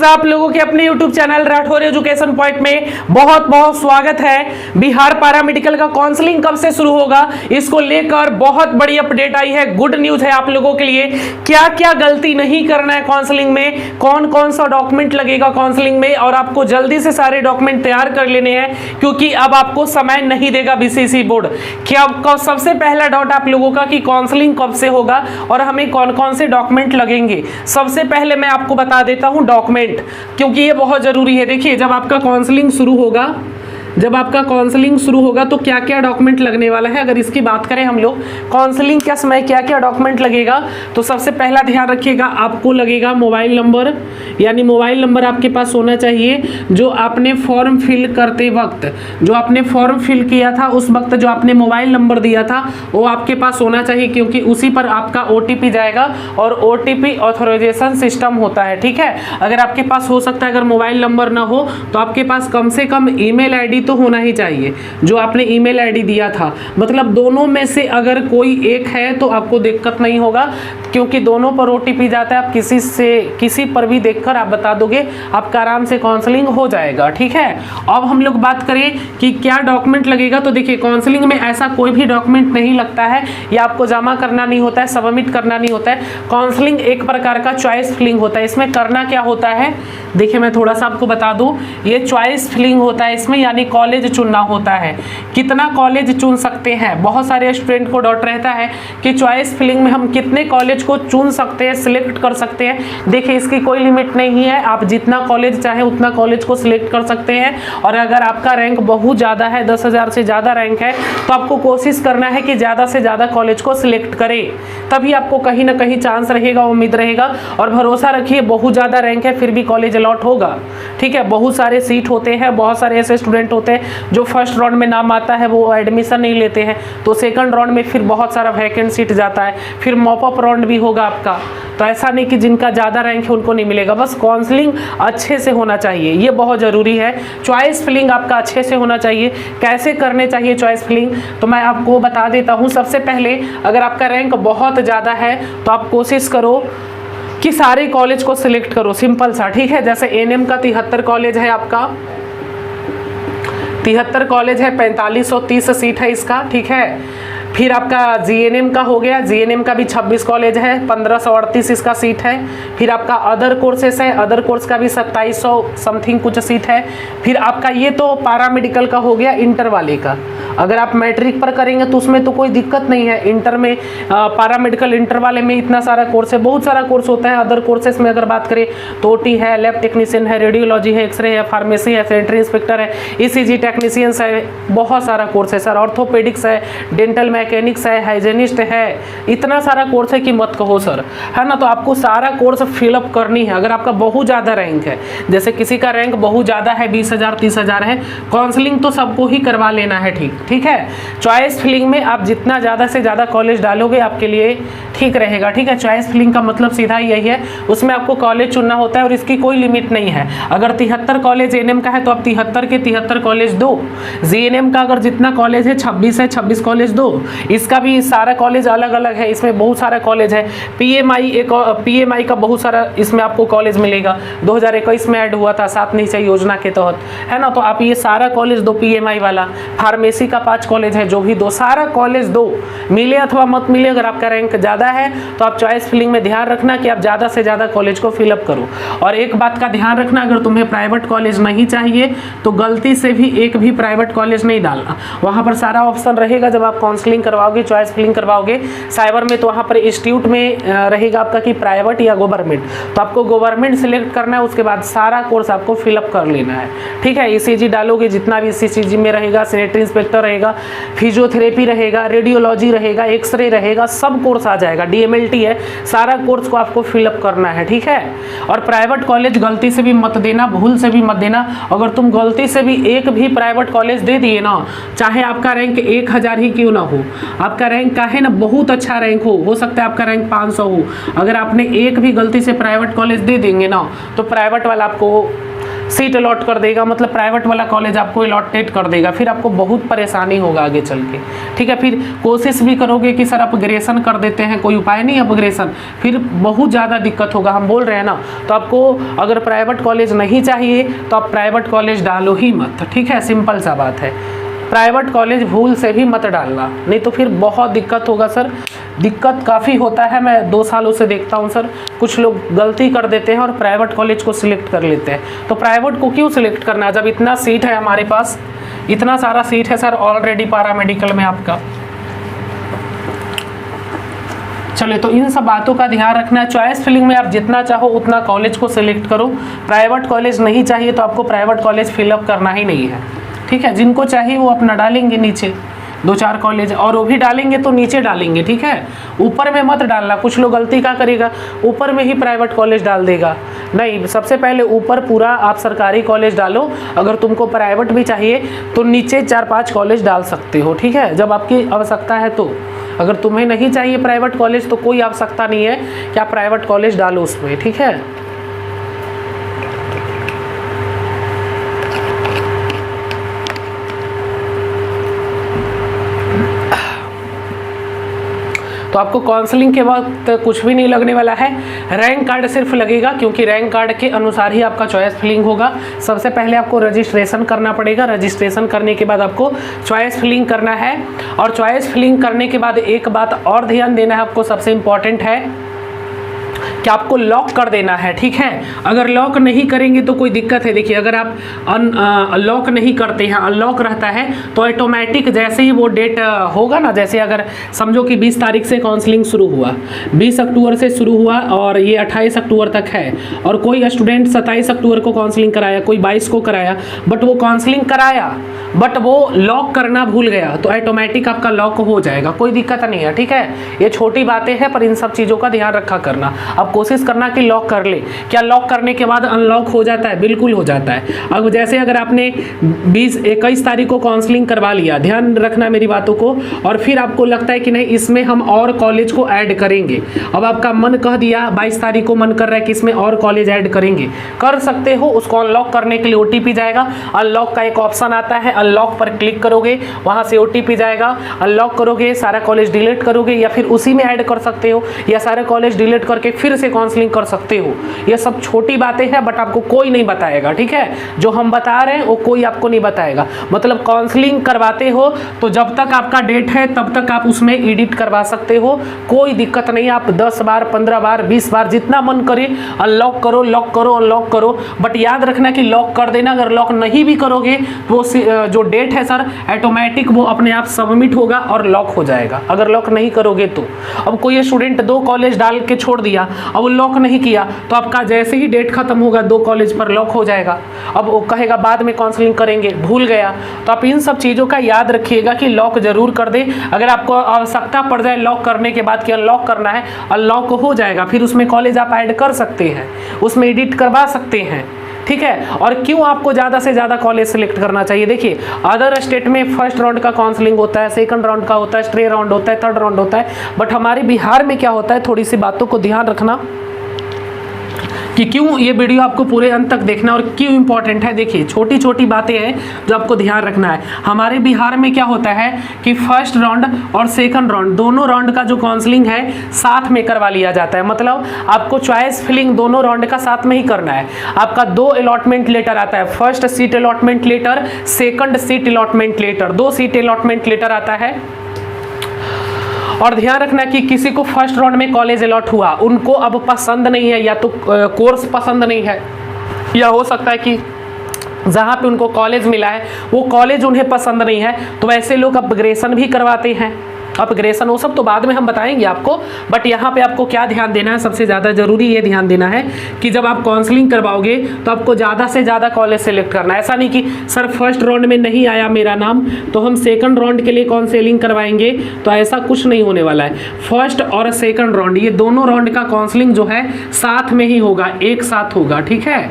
Guys, आप लोगों के अपने YouTube channel Rathore education point में बहुत बहुत स्वागत है। बिहार पैरामेडिकल का काउंसलिंग कब से शुरू होगा, इसको लेकर बहुत बड़ी अपडेट आई है। गुड न्यूज है आप लोगों के लिए। क्या क्या गलती नहीं करना है काउंसलिंग में, कौन कौन सा डॉक्यूमेंट लगेगा काउंसलिंग में, और आपको जल्दी से सारे डॉक्यूमेंट तैयार कर लेने हैं क्योंकि अब आपको समय नहीं देगा बीसीसी बोर्ड। क्या आपका सबसे पहला डाउट आप लोगों का कि काउंसलिंग कब से होगा और हमें कौन कौन से डॉक्यूमेंट लगेंगे। सबसे पहले मैं आपको बता देता हूं डॉक्यूमेंट, क्योंकि ये बहुत जरूरी है। देखिए, जब आपका काउंसलिंग शुरू होगा तो क्या क्या डॉक्यूमेंट लगने वाला है। अगर इसकी बात करें हम लोग काउंसलिंग के समय क्या क्या डॉक्यूमेंट लगेगा, तो सबसे पहला ध्यान रखिएगा, आपको लगेगा मोबाइल नंबर, यानी मोबाइल नंबर आपके पास होना चाहिए। जो आपने फॉर्म फिल करते वक्त, जो आपने फॉर्म फिल किया था उस वक्त जो आपने मोबाइल नंबर दिया था वो आपके पास होना चाहिए, क्योंकि उसी पर आपका OTP जाएगा और OTP ऑथराइजेशन सिस्टम होता है। ठीक है, अगर आपके पास हो सकता है, अगर मोबाइल नंबर ना हो तो आपके पास कम से कम ईमेल आईडी तो होना ही चाहिए, जो आपने ईमेल आईडी दिया था। मतलब दोनों में से अगर कोई एक है तो आपको दिक्कत नहीं होगा, क्योंकि दोनों पर OTP जाता है। आप किसी पर भी देखकर आप बता दोगे, आपका आराम से काउंसलिंग हो जाएगा। ठीक है, अब हम लोग बात करें कि क्या डॉक्यूमेंट लगेगा। तो देखिए, काउंसलिंग में ऐसा कोई भी डॉक्यूमेंट नहीं लगता है, या आपको जमा करना नहीं होता है, सबमिट करना नहीं होता है। काउंसलिंग एक प्रकार का चॉइस फिलिंग होता है। इसमें करना क्या होता है, देखिए मैं थोड़ा सा आपको बता दूं, ये चॉइस फिलिंग होता है इसमें, यानी कॉलेज चुनना होता है। कितना कॉलेज चुन सकते हैं, बहुत सारे स्टूडेंट को डाउट रहता है कि चॉइस फिलिंग में हम कितने कॉलेज को चुन सकते हैं, सिलेक्ट कर सकते हैं। देखिए, इसकी कोई लिमिट नहीं है, आप जितना कॉलेज चाहे उतना कॉलेज को सिलेक्ट कर सकते हैं। और अगर आपका रैंक बहुत ज़्यादा है, 10,000 से ज़्यादा रैंक है, तो आपको कोशिश करना है कि ज़्यादा से ज़्यादा कॉलेज को सिलेक्ट करें, तभी आपको कहीं ना कहीं चांस रहेगा, उम्मीद रहेगा। और भरोसा रखिए, बहुत ज़्यादा रैंक है फिर भी कॉलेज अलॉट होगा। ठीक है, बहुत सारे सीट होते हैं, बहुत सारे ऐसे स्टूडेंट होते हैं जो फर्स्ट राउंड में नाम आता है वो एडमिशन नहीं लेते हैं, तो सेकंड राउंड में फिर बहुत सारा वैकेंट सीट जाता है, फिर मॉपअप राउंड भी होगा आपका। तो ऐसा नहीं कि जिनका ज़्यादा रैंक है उनको नहीं मिलेगा, बस काउंसलिंग अच्छे से होना चाहिए, ये बहुत ज़रूरी है। चॉइस फिलिंग आपका अच्छे से होना चाहिए। कैसे करने चाहिए चॉइस फिलिंग, तो मैं आपको बता देता हूँ। सबसे पहले, अगर आपका रैंक बहुत ज़्यादा है तो आप कोशिश करो कि सारे कॉलेज को सिलेक्ट करो, सिंपल सा। ठीक है, जैसे एएनएम का 73 कॉलेज है, आपका 73 कॉलेज है, 4530 सीट है इसका। ठीक है, फिर आपका जीएनएम का हो गया, जीएनएम का भी 26 कॉलेज है, 1538 इसका सीट है। फिर आपका अदर कोर्सेस है, अदर कोर्स का भी 2700 समथिंग कुछ सीट है। फिर आपका ये तो पैरामेडिकल का हो गया, इंटर वाले का। अगर आप मैट्रिक पर करेंगे तो उसमें तो कोई दिक्कत नहीं है। इंटर में पैरामेडिकल इंटर वाले में इतना सारा कोर्स है, बहुत सारा कोर्स होता है। अदर कोर्सेस में अगर बात करें तो OT है, लैब टेक्नीशियन है, रेडियोलॉजी है, एक्सरे है, फार्मेसी है, सेनेटरी इंस्पेक्टर है, ECG टेक्नीशियंस है, बहुत सारा कोर्स है सर। ऑर्थोपेडिक्स है, डेंटल मैकेनिक्स है, हाइजेनिस्ट है, इतना सारा कोर्स है कि मत कहो सर, है ना। तो आपको सारा कोर्स फिलअप करनी है। अगर आपका बहुत ज़्यादा रैंक है, जैसे किसी का रैंक बहुत ज़्यादा है, 20,000 30,000 है, काउंसलिंग तो सबको ही करवा लेना है। ठीक है, चॉइस फिलिंग में आप जितना ज़्यादा से ज़्यादा कॉलेज डालोगे आपके लिए ठीक रहेगा। ठीक है, चॉइस फिलिंग का मतलब सीधा यही है, उसमें आपको कॉलेज चुनना होता है और इसकी कोई लिमिट नहीं है। अगर 73 कॉलेज एएनएम का है तो आप 73 के 73 कॉलेज दो। जीएनएम का अगर जितना कॉलेज है 26 है, 26 कॉलेज दो। इसका भी सारा कॉलेज अलग अलग है, इसमें बहुत सारा कॉलेज है। PMI का बहुत सारा इसमें आपको कॉलेज मिलेगा, 2021 में ऐड हुआ था 7 निश्चय योजना के तहत, है ना। तो आप ये सारा कॉलेज दो, PMI वाला। फार्मेसी का 5 कॉलेज है, जो भी दो, सारा कॉलेज दो, मिले अथवा मत मिले। अगर आपका रैंक ज़्यादा है तो आप चॉइस फिलिंग में ध्यान रखना कि आप ज़्यादा से ज़्यादा कॉलेज को फिलअप करो। और एक बात का ध्यान रखना, अगर तुम्हें प्राइवेट कॉलेज नहीं चाहिए तो गलती से भी एक भी प्राइवेट कॉलेज नहीं डालना। वहाँ पर सारा ऑप्शन रहेगा जब आप काउंसलिंग करवाओगे, चॉइस फिलिंग करवाओगे साइबर में, तो वहाँ पर इंस्टीट्यूट में रहेगा आपका कि प्राइवेट या गवर्नमेंट। तो आपको गवर्नमेंट सिलेक्ट करना है, उसके बाद सारा कोर्स आपको फिलअप कर लेना है। ठीक है, ECG डालोगे, जितना भी ECG में रहेगा, सेनेटरी इंस्पेक्टर रहेगा, फिजियोथेरेपी रहेगा, रेडियोलॉजी रहेगा, एक्सरे रहेगा, सब कोर्स आ जाएगा। DMLT है, सारा कोर्स को आपको फिलअप करना है। ठीक है, और प्राइवेट कॉलेज गलती से भी मत देना, भूल से भी मत देना। अगर तुम गलती से भी एक भी प्राइवेट कॉलेज दे दिए ना, चाहे आपका रैंक 1000 ही क्यों ना हो, आपका रैंक का है ना बहुत अच्छा रैंक हो सकता है आपका रैंक 500 हो, अगर आपने एक भी गलती से प्राइवेट कॉलेज दे देंगे ना, तो प्राइवेट वाला आपको सीट अलॉट कर देगा, मतलब प्राइवेट वाला कॉलेज आपको अलॉटेड कर देगा, फिर आपको बहुत परेशानी होगा आगे चल के, ठीक है। फिर कोशिश भी करोगे कि सर अपग्रेशन कर देते हैं, कोई उपाय नहीं अपग्रेशन, फिर बहुत ज़्यादा दिक्कत होगा, हम बोल रहे हैं ना। तो आपको अगर प्राइवेट कॉलेज नहीं चाहिए तो आप प्राइवेट कॉलेज डालो ही मत, ठीक है, सिंपल सा बात है। प्राइवेट कॉलेज भूल से भी मत डालना, नहीं तो फिर बहुत दिक्कत होगा सर। दिक्कत काफ़ी होता है, मैं 2 सालों से देखता हूँ सर, कुछ लोग गलती कर देते हैं और प्राइवेट कॉलेज को सिलेक्ट कर लेते हैं। तो प्राइवेट को क्यों सिलेक्ट करना है जब इतना सीट है हमारे पास, इतना सारा सीट है सर ऑलरेडी पैरामेडिकल में आपका। चलिए, तो इन सब बातों का ध्यान रखना है। चॉइस फिलिंग में आप जितना चाहो उतना कॉलेज को सिलेक्ट करो। प्राइवेट कॉलेज नहीं चाहिए तो आपको प्राइवेट कॉलेज फिलअप करना ही नहीं है, ठीक है। जिनको चाहिए वो अपना डालेंगे नीचे 2-4 कॉलेज, और वो भी डालेंगे तो नीचे डालेंगे, ठीक है, ऊपर में मत डालना। कुछ लोग गलती क्या करेगा, ऊपर में ही प्राइवेट कॉलेज डाल देगा। नहीं, सबसे पहले ऊपर पूरा आप सरकारी कॉलेज डालो। अगर तुमको प्राइवेट भी चाहिए तो नीचे 4-5 कॉलेज डाल सकते हो, ठीक है, जब आपकी आवश्यकता है तो। अगर तुम्हें नहीं चाहिए प्राइवेट कॉलेज तो कोई आवश्यकता नहीं है कि आप प्राइवेट कॉलेज डालो उसमें, ठीक है। तो आपको काउंसलिंग के वक्त कुछ भी नहीं लगने वाला है, रैंक कार्ड सिर्फ लगेगा, क्योंकि रैंक कार्ड के अनुसार ही आपका चॉइस फिलिंग होगा। सबसे पहले आपको रजिस्ट्रेशन करना पड़ेगा, रजिस्ट्रेशन करने के बाद आपको चॉइस फिलिंग करना है। और चॉइस फिलिंग करने के बाद एक बात और ध्यान देना है आपको, सबसे इम्पॉर्टेंट है कि आपको लॉक कर देना है, ठीक है। अगर लॉक नहीं करेंगे तो कोई दिक्कत है। देखिए, अगर आप लॉक नहीं करते हैं, अनलॉक रहता है, तो ऑटोमेटिक जैसे ही वो डेट होगा ना, जैसे अगर समझो कि 20 तारीख से काउंसलिंग शुरू हुआ, 20 अक्टूबर से शुरू हुआ और ये 28 अक्टूबर तक है, और कोई स्टूडेंट 27 अक्टूबर को काउंसलिंग कराया, कोई 22 को कराया, बट वो काउंसलिंग कराया बट वो लॉक करना भूल गया, तो ऑटोमेटिक आपका लॉक हो जाएगा, कोई दिक्कत नहीं है, ठीक है। ये छोटी बातें हैं पर इन सब चीज़ों का ध्यान रखा करना। अब कोशिश करना कि लॉक कर ले। क्या लॉक करने के बाद अनलॉक हो जाता है? बिल्कुल हो जाता है। अब जैसे अगर आपने 21 तारीख को काउंसलिंग करवा लिया, ध्यान रखना मेरी बातों को, और फिर आपको लगता है कि नहीं इसमें हम और कॉलेज को ऐड करेंगे, अब आपका मन कह दिया 22 तारीख को मन कर रहा है कि इसमें और कॉलेज ऐड करेंगे, कर सकते हो। उसको अनलॉक करने के लिए OTP जाएगा, अनलॉक का एक ऑप्शन आता है, अनलॉक पर क्लिक करोगे, वहाँ से OTP जाएगा, अनलॉक करोगे, सारा कॉलेज डिलीट करोगे, या फिर उसी में ऐड कर सकते हो, या सारे कॉलेज डिलीट करके फिर से काउंसलिंग कर सकते हो। ये सब छोटी बातें हैं बट आपको कोई नहीं बताएगा, ठीक है। जो हम बता रहे हैं वो कोई आपको नहीं बताएगा। मतलब काउंसलिंग करवाते हो तो जब तक आपका डेट है तब तक आप उसमें एडिट करवा सकते हो, कोई दिक्कत नहीं। आप 10 बार 15 बार 20 बार जितना मन करे अनलॉक करो, लॉक करो, अनलॉक करो, बट याद रखना कि लॉक कर देना। अगर लॉक नहीं भी करोगे तो जो डेट है सर ऑटोमेटिक वो अपने आप सबमिट होगा और लॉक हो जाएगा, अगर लॉक नहीं करोगे तो। अब कोई स्टूडेंट 2 कॉलेज डाल के छोड़ दिया, अब लॉक नहीं किया, तो आपका जैसे ही डेट खत्म होगा 2 कॉलेज पर लॉक हो जाएगा। अब वो कहेगा बाद में काउंसलिंग करेंगे, भूल गया। तो आप इन सब चीज़ों का याद रखिएगा कि लॉक जरूर कर दे। अगर आपको आवश्यकता पड़ जाए लॉक करने के बाद कि अनलॉक करना है, अनलॉक हो जाएगा, फिर उसमें कॉलेज आप ऐड कर सकते हैं, उसमें एडिट करवा सकते हैं, ठीक है। और क्यों आपको ज़्यादा से ज़्यादा कॉलेज सेलेक्ट करना चाहिए? देखिए, अदर स्टेट में फर्स्ट राउंड का काउंसलिंग होता है, सेकंड राउंड का होता है, स्ट्रे राउंड होता है, थर्ड राउंड होता है, बट हमारे बिहार में क्या होता है, थोड़ी सी बातों को ध्यान रखना कि क्यों ये वीडियो आपको पूरे अंत तक देखना और क्यों इंपॉर्टेंट है। देखिए, छोटी छोटी बातें हैं जो आपको ध्यान रखना है। हमारे बिहार में क्या होता है कि फर्स्ट राउंड और सेकंड राउंड दोनों राउंड का जो काउंसलिंग है साथ में करवा लिया जाता है। मतलब आपको चॉइस फिलिंग दोनों राउंड का साथ में ही करना है। आपका 2 अलॉटमेंट लेटर आता है, first seat allotment letter, second seat allotment letter, 2 seat allotment letter आता है। और ध्यान रखना कि किसी को फर्स्ट राउंड में कॉलेज अलॉट हुआ, उनको अब पसंद नहीं है, या तो कोर्स पसंद नहीं है, या हो सकता है कि जहाँ पे उनको कॉलेज मिला है वो कॉलेज उन्हें पसंद नहीं है, तो ऐसे लोग अपग्रेशन भी करवाते हैं। अपग्रेशन वो सब तो बाद में हम बताएंगे आपको, बट यहाँ पे आपको क्या ध्यान देना है, सबसे ज़्यादा जरूरी ये ध्यान देना है कि जब आप काउंसलिंग करवाओगे तो आपको ज़्यादा से ज़्यादा कॉलेज सेलेक्ट करना है। ऐसा नहीं कि सर फर्स्ट राउंड में नहीं आया मेरा नाम तो हम सेकंड राउंड के लिए काउंसलिंग करवाएंगे, तो ऐसा कुछ नहीं होने वाला है। फर्स्ट और सेकंड राउंड ये दोनों राउंड का काउंसलिंग जो है साथ में ही होगा, एक साथ होगा, ठीक है।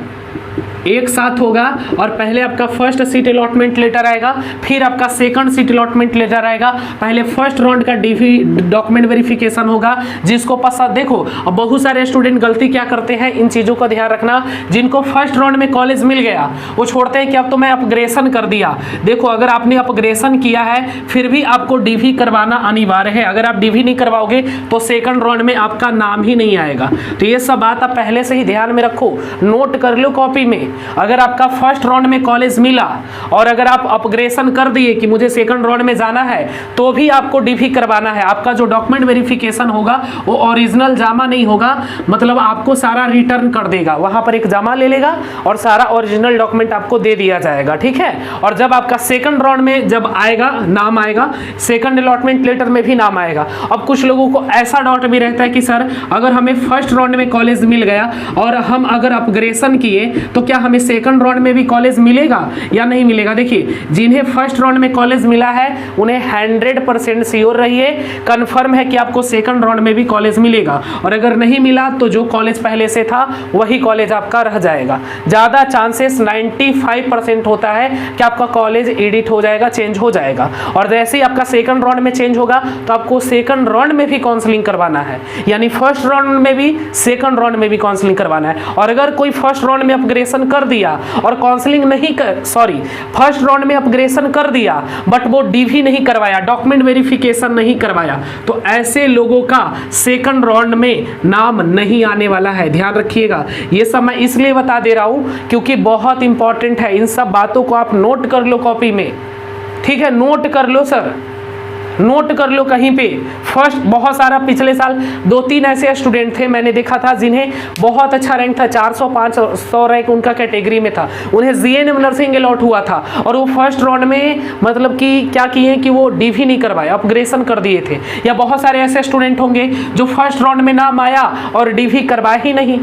एक साथ होगा और पहले आपका फर्स्ट सीट अलॉटमेंट लेटर आएगा, फिर आपका सेकंड सीट अलॉटमेंट लेटर आएगा। पहले फर्स्ट राउंड का डीवी डॉक्यूमेंट वेरिफिकेशन होगा, जिसको पसंद देखो। अब बहुत सारे स्टूडेंट गलती क्या करते हैं, इन चीज़ों का ध्यान रखना। जिनको फर्स्ट राउंड में कॉलेज मिल गया वो छोड़ते हैं कि अब तो मैं अपग्रेशन कर दिया। देखो अगर आपने अपग्रेशन किया है फिर भी आपको डीवी करवाना अनिवार्य है। अगर आप डीवी नहीं करवाओगे तो सेकंड राउंड में आपका नाम ही नहीं आएगा। तो ये सब बात आप पहले से ही ध्यान में रखो, नोट कर लो कॉपी में। अगर आपका फर्स्ट राउंड में कॉलेज मिला और अगर आप अपग्रेशन कर दिए कि मुझे सेकंड राउंड में जाना है तो भी आपको डीवी करवाना है। आपका जो डॉक्यूमेंट वेरिफिकेशन होगा वो ओरिजिनल जामा नहीं होगा, मतलब आपको सारा रिटर्न कर देगा, वहां पर एक जामा ले लेगा और सारा ओरिजिनल डॉक्यूमेंट आपको दे दिया जाएगा, ठीक है। और जब आपका सेकंड राउंड में जब आएगा नाम आएगा, सेकंड अलॉटमेंट लेटर में भी नाम आएगा। अब कुछ लोगों को ऐसा डाउट भी रहता है कि सर अगर हमें फर्स्ट राउंड में कॉलेज मिल गया और हम अगर अपग्रेशन किए तो क्या हमें सेकंड राउंड में भी कॉलेज मिलेगा या नहीं मिलेगा। देखिए जिन्हें फर्स्ट राउंड में कॉलेज मिला है उन्हें 100% श्योर रहिए, कंफर्म है कि आपको सेकंड राउंड में भी कॉलेज मिलेगा। और अगर नहीं मिला तो जो कॉलेज पहले से था वही कॉलेज आपका रह जाएगा। ज़्यादा चांसेस 95% होता है कि आपका कॉलेज एडिट हो जाएगा, चेंज हो जाएगा। और जैसे ही आपका सेकंड राउंड में चेंज होगा तो आपको सेकंड राउंड में भी काउंसलिंग करवाना है, यानी फर्स्ट राउंड में भी सेकंड राउंड में भी काउंसलिंग करवाना है। और अगर कोई फर्स्ट राउंड में अपग्रेशन कर दिया और काउंसलिंग नहीं कर फर्स्ट राउंड में अपग्रेशन कर दिया बट वो डीवी नहीं करवाया, डॉक्यूमेंट वेरिफिकेशन नहीं करवाया, तो ऐसे लोगों का सेकंड राउंड में नाम नहीं आने वाला है। ध्यान रखिएगा, ये सब मैं इसलिए बता दे रहा हूं क्योंकि बहुत इंपॉर्टेंट है। इन सब बातों को आप नोट कर लो कॉपी में, ठीक है, नोट कर लो सर, नोट कर लो कहीं पे। फर्स्ट बहुत सारा पिछले साल 2-3 ऐसे स्टूडेंट थे मैंने देखा था जिन्हें बहुत अच्छा रैंक था, 400-500 रैंक उनका कैटेगरी में था, उन्हें जीएनएम नर्सिंग अलॉट हुआ था और वो फर्स्ट राउंड में मतलब कि क्या किए कि वो डीवी नहीं करवाए, अपग्रेशन कर दिए थे। या बहुत सारे ऐसे स्टूडेंट होंगे जो फर्स्ट राउंड में नाम आया और डीवी करवाए ही नहीं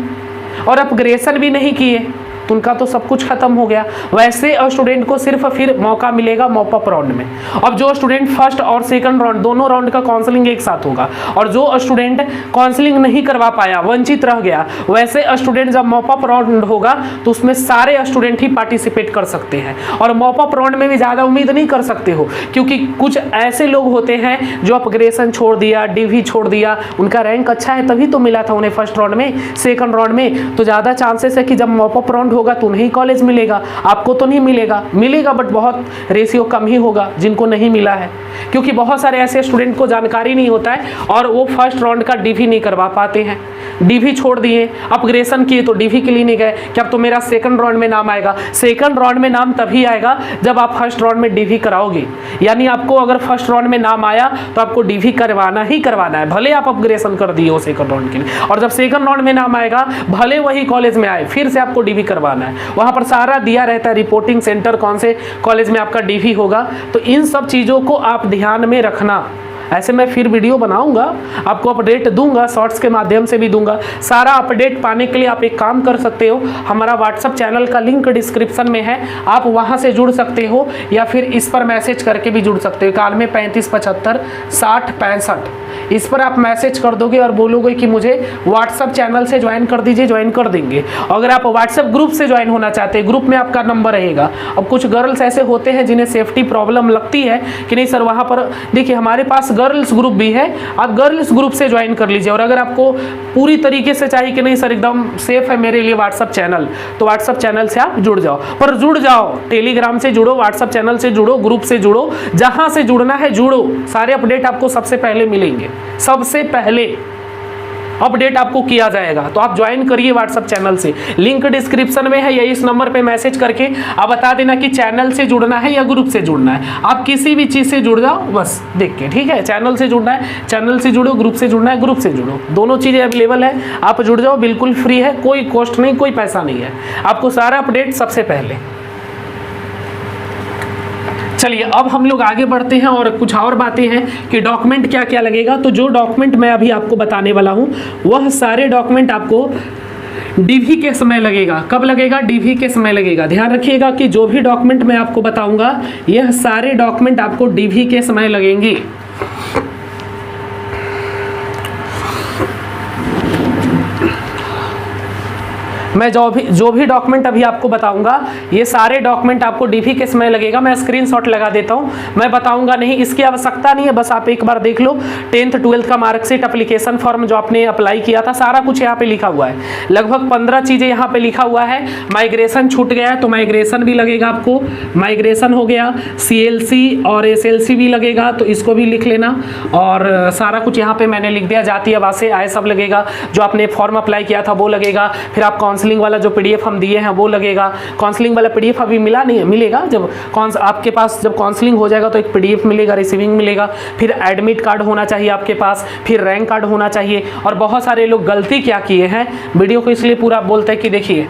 और अपग्रेशन भी नहीं किए, उनका तो सब कुछ खत्म हो गया। वैसे स्टूडेंट को सिर्फ फिर मौका मिलेगा मॉपअप राउंड में। अब जो स्टूडेंट फर्स्ट और सेकंड राउंड दोनों राउंड का काउंसलिंग एक साथ होगा और जो स्टूडेंट काउंसलिंग नहीं करवा पाया, वंचित रह गया, वैसे स्टूडेंट जब मॉपअप राउंड होगा तो उसमें सारे स्टूडेंट ही पार्टिसिपेट कर सकते हैं। और मॉपअप राउंड में भी ज़्यादा उम्मीद नहीं कर सकते हो क्योंकि कुछ ऐसे लोग होते हैं जो अपग्रेशन छोड़ दिया, डीवी छोड़ दिया, उनका रैंक अच्छा है तभी तो मिला था उन्हें फर्स्ट राउंड में, सेकंड राउंड में तो ज़्यादा चांसेस है कि जब मॉपअप राउंड होगा तो उन्हें कॉलेज मिलेगा, आपको तो नहीं मिलेगा, मिलेगा बट बहुत रेशियो कम ही होगा जिनको नहीं मिला है। क्योंकि बहुत सारे ऐसे स्टूडेंट को जानकारी नहीं होता है और वो फर्स्ट राउंड का डीवी नहीं करवा पाते हैं, डीवी छोड़ दिए, अपग्रेशन किए तो डीवी के लिए नहीं गए कि अब तो मेरा सेकंड राउंड में नाम आएगा। सेकंड राउंड में नाम तभी आएगा जब आप फर्स्ट राउंड में डीवी कराओगे, यानी आपको अगर फर्स्ट राउंड में नाम आया तो आपको डीवी करवाना ही करवाना है, भले आप अपग्रेशन कर दिए हो सेकंड राउंड के लिए। और जब सेकंड राउंड में नाम आएगा भले वही कॉलेज में आए फिर से आपको डीवी करवाना है, वहां पर सारा दिया रहता है रिपोर्टिंग सेंटर कौन से कॉलेज में आपका डीवी होगा। तो इन सब चीज़ों को आप ध्यान में रखना। ऐसे मैं फिर वीडियो बनाऊंगा, आपको अपडेट दूंगा, शॉर्ट्स के माध्यम से भी दूंगा। सारा अपडेट पाने के लिए आप एक काम कर सकते हो, हमारा व्हाट्सअप चैनल का लिंक डिस्क्रिप्शन में है, आप वहां से जुड़ सकते हो या फिर इस पर मैसेज करके भी जुड़ सकते हो। 91 35 75 60 65 इस पर आप मैसेज कर दोगे और बोलोगे कि मुझे व्हाट्सअप चैनल से ज्वाइन कर दीजिए, ज्वाइन कर देंगे। अगर आप व्हाट्सएप ग्रुप से ज्वाइन होना चाहते हैं, ग्रुप में आपका नंबर रहेगा। अब कुछ गर्ल्स ऐसे होते हैं जिन्हें सेफ्टी प्रॉब्लम लगती है कि नहीं सर वहाँ पर देखिए हमारे पास गर्ल्स ग्रुप भी है, आप गर्ल्स ग्रुप से ज्वाइन कर लीजिए। और अगर आपको पूरी तरीके से चाहिए कि नहीं सर एकदम सेफ है मेरे लिए व्हाट्सएप चैनल, तो व्हाट्सएप चैनल से आप जुड़ जाओ। पर जुड़ जाओ, टेलीग्राम से जुड़ो, व्हाट्सएप चैनल से जुड़ो, ग्रुप से जुड़ो, जहां से जुड़ना है जुड़ो, सारे अपडेट आपको सबसे पहले मिलेंगे, सबसे पहले अपडेट आपको किया जाएगा। तो आप ज्वाइन करिए व्हाट्सएप चैनल से, लिंक डिस्क्रिप्शन में है या इस नंबर पे मैसेज करके आप बता देना कि चैनल से जुड़ना है या ग्रुप से जुड़ना है। आप किसी भी चीज़ से जुड़ जाओ बस देख के, ठीक है। चैनल से जुड़ना है चैनल से जुड़ो, ग्रुप से जुड़ना है ग्रुप से जुड़ो, दोनों चीज़ें अवेलेबल है, आप जुड़ जाओ, बिल्कुल फ्री है, कोई कॉस्ट नहीं, कोई पैसा नहीं है, आपको सारा अपडेट सबसे पहले। चलिए अब हम लोग आगे बढ़ते हैं और कुछ और बातें हैं कि डॉक्यूमेंट क्या क्या लगेगा। तो जो डॉक्यूमेंट मैं अभी आपको बताने वाला हूं वह सारे डॉक्यूमेंट आपको डीवी के समय लगेगा। कब लगेगा? डीवी के समय लगेगा। ध्यान रखिएगा कि जो भी डॉक्यूमेंट मैं आपको बताऊंगा यह सारे डॉक्यूमेंट आपको डीवी के समय लगेंगे। मैं जो भी डॉक्यूमेंट अभी आपको बताऊंगा, ये सारे डॉक्यूमेंट आपको डीवी के समय लगेगा। मैं स्क्रीनशॉट लगा देता हूं, मैं बताऊंगा नहीं, इसकी आवश्यकता नहीं है, बस आप एक बार देख लो। 10th 12th का मार्कशीट, एप्लीकेशन फॉर्म जो आपने अप्लाई किया था, सारा कुछ यहाँ पे लिखा हुआ है। लगभग 15 चीजें यहाँ पे लिखा हुआ है। माइग्रेशन छूट गया है तो माइग्रेशन भी लगेगा आपको, माइग्रेशन हो गया। CLC और SLC भी लगेगा तो इसको भी लिख लेना। और सारा कुछ यहाँ पे मैंने लिख दिया, जाति आवासीय आय सब लगेगा। जो आपने फॉर्म अप्लाई किया था वो लगेगा। फिर आप काउंसलिंग वाला जो PDF हम दिए हैं वो लगेगा। काउंसलिंग वाला PDF अभी मिला नहीं है, मिलेगा जब आपके पास जब काउंसलिंग हो जाएगा तो एक PDF मिलेगा, रिसीविंग मिलेगा। फिर एडमिट कार्ड होना चाहिए आपके पास, फिर रैंक कार्ड होना चाहिए। और बहुत सारे लोग गलती क्या किए हैं, वीडियो को इसलिए पूरा बोलते हैं कि देखिए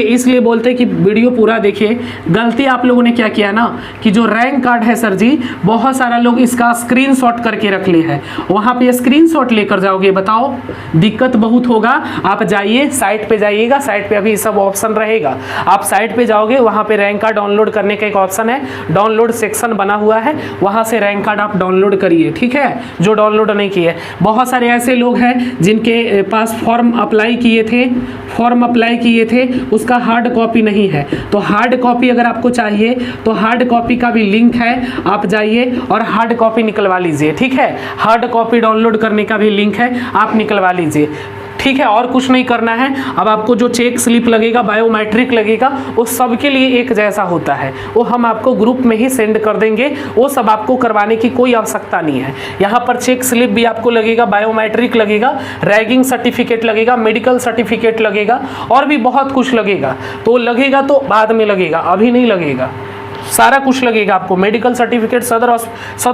इसलिए बोलते हैं कि वीडियो पूरा देखिए। गलती आप लोगों ने क्या किया ना, कि जो रैंक कार्ड है सर जी, बहुत सारा लोग इसका स्क्रीनशॉट करके रख ले है। वहाँ पे स्क्रीनशॉट लेकर जाओगे, बताओ दिक्कत बहुत होगा। आप जाइए साइट पे जाइएगा, साइट पे अभी सब ऑप्शन रहेगा। आप साइट पे जाओगे, वहाँ पे रैंक कार्ड डाउनलोड करने का एक ऑप्शन है, डाउनलोड सेक्शन बना हुआ है, वहाँ से रैंक कार्ड आप डाउनलोड करिए, ठीक है। जो डाउनलोड नहीं किए, बहुत सारे ऐसे लोग हैं जिनके पास फॉर्म अप्लाई किए थे, उसका हार्ड कॉपी नहीं है। तो हार्ड कॉपी अगर आपको चाहिए तो हार्ड कॉपी का भी लिंक है, आप जाइए और हार्ड कॉपी निकलवा लीजिए, ठीक है। हार्ड कॉपी डाउनलोड करने का भी लिंक है, आप निकलवा लीजिए, ठीक है। और कुछ नहीं करना है। अब आपको जो चेक स्लिप लगेगा, बायोमेट्रिक लगेगा, वो सबके लिए एक जैसा होता है, वो हम आपको ग्रुप में ही सेंड कर देंगे। वो सब आपको करवाने की कोई आवश्यकता नहीं है। यहाँ पर चेक स्लिप भी आपको लगेगा, बायोमेट्रिक लगेगा, रैगिंग सर्टिफिकेट लगेगा, मेडिकल सर्टिफिकेट लगेगा, और भी बहुत कुछ लगेगा। तो लगेगा तो बाद में लगेगा, अभी नहीं लगेगा। सारा कुछ लगेगा आपको। मेडिकल सर्टिफिकेट सदर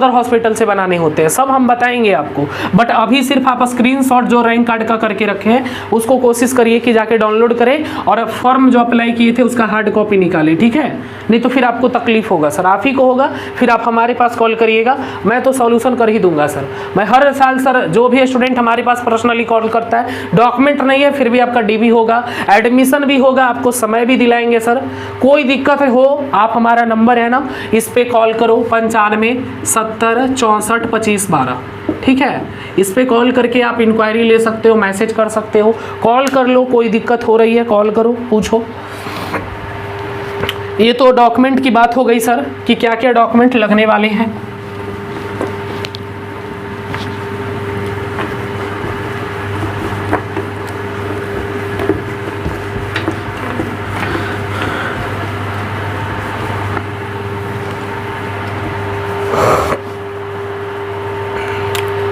हॉस्पिटल से बनाने होते हैं, सब हम बताएंगे आपको। बट अभी सिर्फ आप स्क्रीनशॉट जो रैंक कार्ड का करके रखे हैं उसको कोशिश करिए कि जाके डाउनलोड करें और फॉर्म जो अप्लाई किए थे उसका हार्ड कॉपी निकालें, ठीक है। नहीं तो फिर आपको तकलीफ होगा सर, आप ही को होगा। फिर आप हमारे पास कॉल करिएगा, मैं तो सॉल्यूशन कर ही दूंगा सर। मैं हर साल सर, जो भी स्टूडेंट हमारे पास पर्सनली कॉल करता है, डॉक्यूमेंट नहीं है फिर भी आपका DV होगा, एडमिशन भी होगा, आपको समय भी दिलाएंगे सर। कोई दिक्कत हो, आप हमारा नंबर है ना, इस पे कॉल करो, 95 70 64 25 12, ठीक है। इस पे कॉल करके आप इंक्वायरी ले सकते हो, मैसेज कर सकते हो, कॉल कर लो। कोई दिक्कत हो रही है कॉल करो, पूछो। ये तो डॉक्यूमेंट की बात हो गई सर कि क्या क्या डॉक्यूमेंट लगने वाले हैं।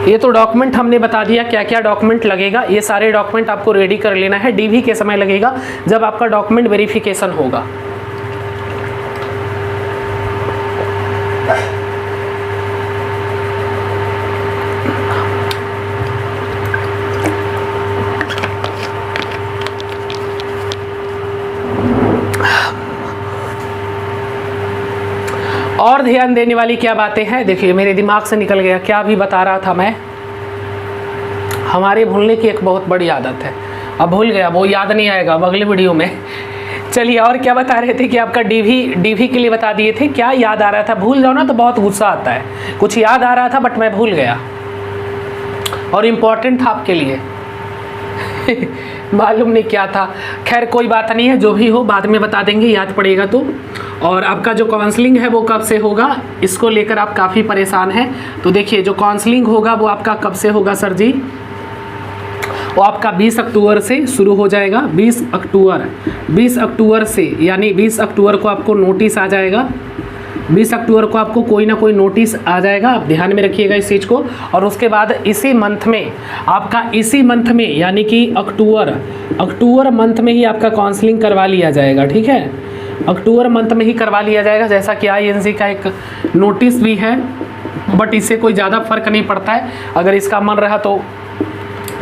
ये तो डॉक्यूमेंट हमने बता दिया क्या क्या डॉक्यूमेंट लगेगा। ये सारे डॉक्यूमेंट आपको रेडी कर लेना है। DV के समय लगेगा जब आपका डॉक्यूमेंट वेरिफिकेशन होगा। और ध्यान देने वाली क्या बातें हैं, देखिए मेरे दिमाग से निकल गया, क्या भी बता रहा था मैं। हमारे भूलने की एक बहुत बड़ी आदत है, अब भूल गया, वो याद नहीं आएगा अब अगले वीडियो में। चलिए, और क्या बता रहे थे कि आपका DV के लिए बता दिए थे। क्या याद आ रहा था, भूल जाओ ना तो बहुत गुस्सा आता है। कुछ याद आ रहा था बट मैं भूल गया, और इम्पोर्टेंट था आपके लिए। मालूम नहीं क्या था। खैर कोई बात नहीं है, जो भी हो बाद में बता देंगे, याद पड़ेगा तो। और आपका जो काउंसलिंग है वो कब से होगा, इसको लेकर आप काफ़ी परेशान हैं। तो देखिए, जो काउंसलिंग होगा वो आपका कब से होगा सर जी, वो आपका 20 अक्टूबर से शुरू हो जाएगा। 20 अक्टूबर से, यानी 20 अक्टूबर को आपको नोटिस आ जाएगा। 20 अक्टूबर को आपको कोई ना कोई नोटिस आ जाएगा, आप ध्यान में रखिएगा इस चीज़ को। और उसके बाद इसी मंथ में आपका, इसी मंथ में यानी कि अक्टूबर मंथ में ही आपका काउंसलिंग करवा लिया जाएगा, ठीक है। अक्टूबर मंथ में ही करवा लिया जाएगा, जैसा कि INC का एक नोटिस भी है। बट इससे कोई ज़्यादा फर्क नहीं पड़ता है, अगर इसका मन रहा तो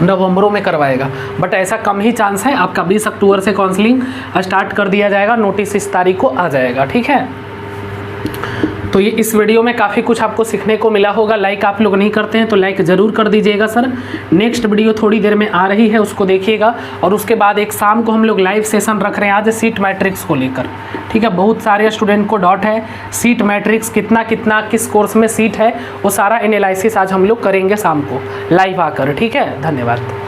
नवंबरों में करवाएगा, बट ऐसा कम ही चांस है। आपका 20 अक्टूबर से काउंसलिंग स्टार्ट कर दिया जाएगा, नोटिस इस तारीख को आ जाएगा, ठीक है। तो ये इस वीडियो में काफ़ी कुछ आपको सीखने को मिला होगा। लाइक आप लोग नहीं करते हैं तो लाइक ज़रूर कर दीजिएगा सर। नेक्स्ट वीडियो थोड़ी देर में आ रही है, उसको देखिएगा। और उसके बाद एक शाम को हम लोग लाइव सेशन रख रहे हैं आज सीट मैट्रिक्स को लेकर, ठीक है। बहुत सारे स्टूडेंट को डाउट है सीट मैट्रिक्स कितना किस कोर्स में सीट है, वो सारा एनालिसिस आज हम लोग करेंगे शाम को लाइव आकर, ठीक है। धन्यवाद।